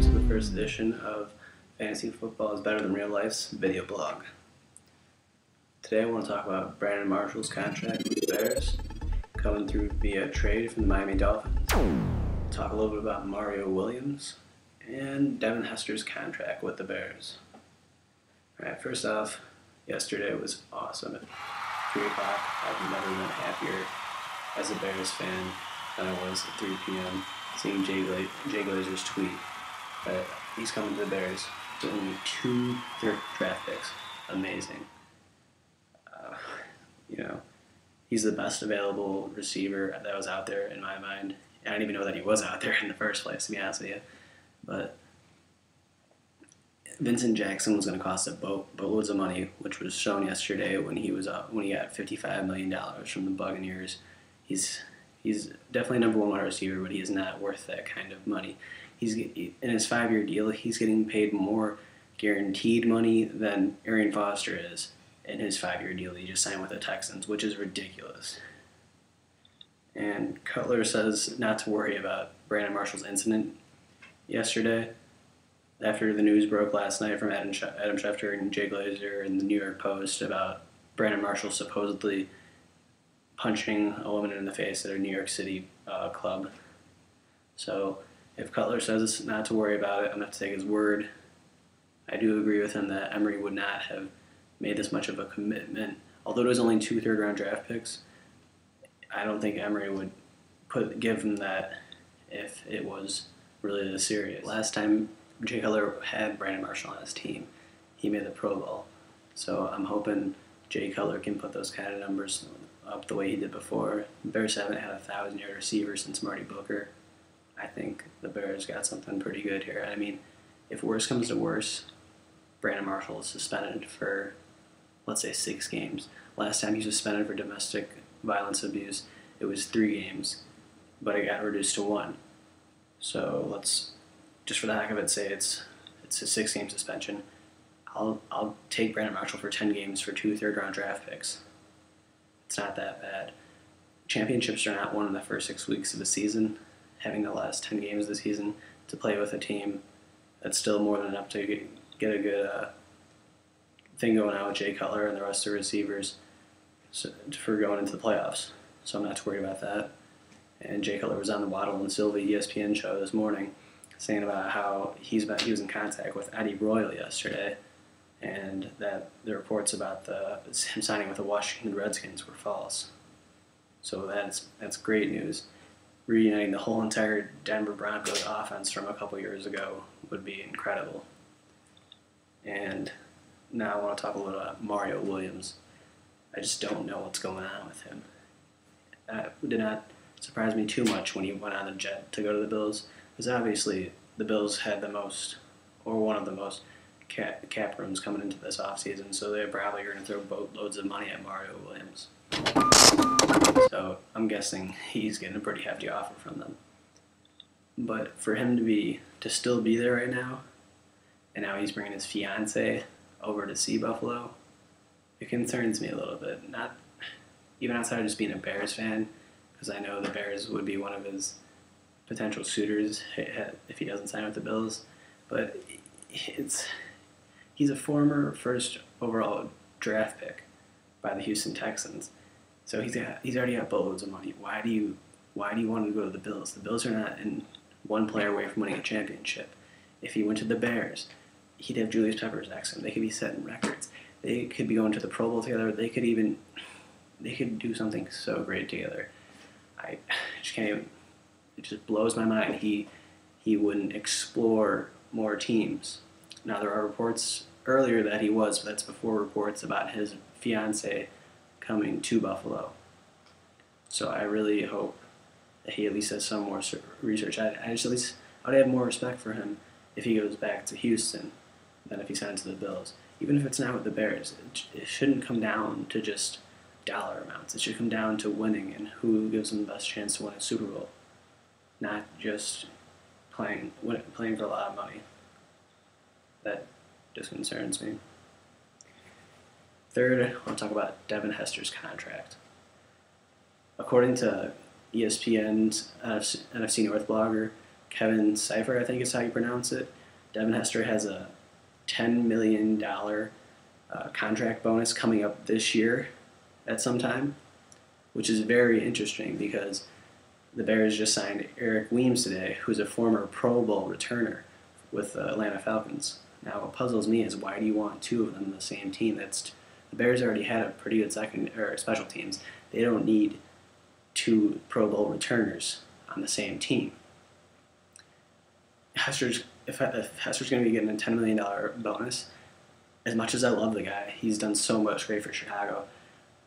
to the first edition of Fantasy Football is Better Than Real Life's video blog. Today I want to talk about Brandon Marshall's contract with the Bears, coming through via trade from the Miami Dolphins. Talk a little bit about Mario Williams and Devin Hester's contract with the Bears. Alright, first off, yesterday was awesome. At 3 o'clock, I've never been happier as a Bears fan than I was at 3 p.m. seeing Jay Glazer's tweet that he's coming to the Bears to only 2 third draft picks. Amazing. He's the best available receiver that was out there in my mind. I didn't even know that he was out there in the first place, to be honest with you. But Vincent Jackson was going to cost a boatloads of money, which was shown yesterday when he got $55 million from the Buccaneers. He's definitely number one wide receiver, but he is not worth that kind of money. In his 5-year deal, he's getting paid more guaranteed money than Arian Foster is in his 5-year deal he just signed with the Texans, which is ridiculous. And Cutler says not to worry about Brandon Marshall's incident yesterday after the news broke last night from Adam Schefter and Jay Glazer in the New York Post about Brandon Marshall supposedly punching a woman in the face at a New York City club. So if Cutler says not to worry about it, I'm going to have to take his word. I do agree with him that Emery would not have made this much of a commitment. Although it was only 2 third-round draft picks, I don't think Emery would give him that if it was really this serious. Last time Jay Cutler had Brandon Marshall on his team, he made the Pro Bowl. So I'm hoping Jay Cutler can put those kind of numbers up the way he did before. The Bears haven't had a 1,000-yard receiver since Marty Booker. I think the Bears got something pretty good here. I mean, if worse comes to worse, Brandon Marshall is suspended for, let's say, 6 games. Last time he was suspended for domestic violence abuse, it was 3 games, but it got reduced to 1. So let's, just for the heck of it, say it's a 6-game suspension. I'll take Brandon Marshall for 10 games for 2 third-round draft picks. It's not that bad. Championships are not won in the first 6 weeks of the season. Having the last 10 games of the season to play with a team that's still more than enough to get a good thing going on with Jay Cutler and the rest of the receivers for going into the playoffs. So I'm not too worried about that. And Jay Cutler was on the Waddle and Sylvie ESPN show this morning saying about how he was in contact with Eddie Royal yesterday, and that the reports about him signing with the Washington Redskins were false. So that's great news. Reuniting the whole entire Denver Broncos offense from a couple years ago would be incredible. And now I want to talk a little about Mario Williams. I just don't know what's going on with him. That did not surprise me too much when he went on the jet to go to the Bills, because obviously the Bills had the most, or one of the most, cap rooms coming into this offseason, so they're probably going to throw boatloads of money at Mario Williams. So I'm guessing he's getting a pretty hefty offer from them. But for him to still be there right now, and now he's bringing his fiance over to see Buffalo, it concerns me a little bit. Not even outside of just being a Bears fan, because I know the Bears would be one of his potential suitors if he doesn't sign with the Bills. But he's a former first overall draft pick by the Houston Texans. So he's already got boatloads of money. Why do you want him to go to the Bills? The Bills are not in one player away from winning a championship. If he went to the Bears, he'd have Julius Peppers next to him. They could be setting records. They could be going to the Pro Bowl together. They could do something so great together. I just can't even. It just blows my mind. He wouldn't explore more teams. Now there are reports earlier that he was, but that's before reports about his fiance coming to Buffalo. So I really hope that he at least does some more research. I would have more respect for him if he goes back to Houston than if he signs to the Bills. Even if it's not with the Bears, it shouldn't come down to just dollar amounts. It should come down to winning and who gives them the best chance to win a Super Bowl, not just playing for a lot of money. That just concerns me. Third, I want to talk about Devin Hester's contract. According to ESPN's NFC North blogger Kevin Cipher, I think is how you pronounce it. Devin Hester has a $10 million contract bonus coming up this year at some time, which is very interesting because the Bears just signed Eric Weems today, who's a former Pro Bowl returner with the Atlanta Falcons. Now, what puzzles me is why do you want two of them on the same team? The Bears already had a pretty good special teams. They don't need two Pro Bowl returners on the same team. If Hester's going to be getting a $10 million bonus, as much as I love the guy, he's done so much great for Chicago,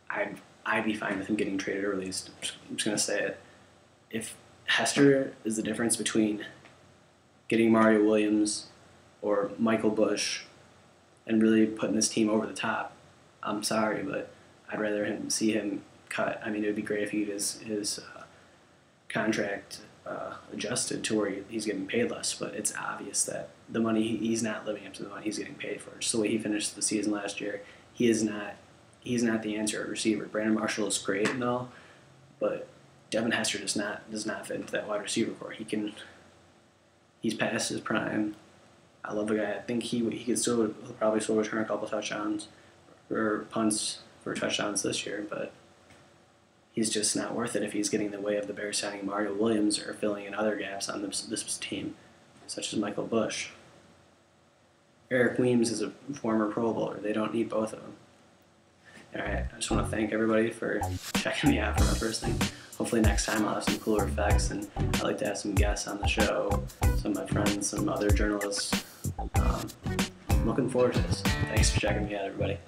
I'd be fine with him getting traded early. I'm just going to say it. If Hester is the difference between getting Mario Williams or Michael Bush and really putting this team over the top, I'm sorry, but I'd rather see him cut. I mean, it would be great if he had his contract adjusted to where he's getting paid less, but it's obvious that the money he's not living up to the money he's getting paid for. Just the way he finished the season last year, he's not the answer at receiver. Brandon Marshall is great and all, but Devin Hester does not fit into that wide receiver core. He's past his prime. I love the guy. I think he'll probably still return a couple touchdowns or punts for touchdowns this year, but he's just not worth it if he's getting in the way of the Bears signing Mario Williams or filling in other gaps on this team, such as Michael Bush. Eric Weems is a former Pro Bowler. They don't need both of them. All right, I just want to thank everybody for checking me out for my first thing. Hopefully next time I'll have some cooler facts, and I'd like to have some guests on the show, some of my friends, some other journalists. I'm looking forward to this. Thanks for checking me out, everybody.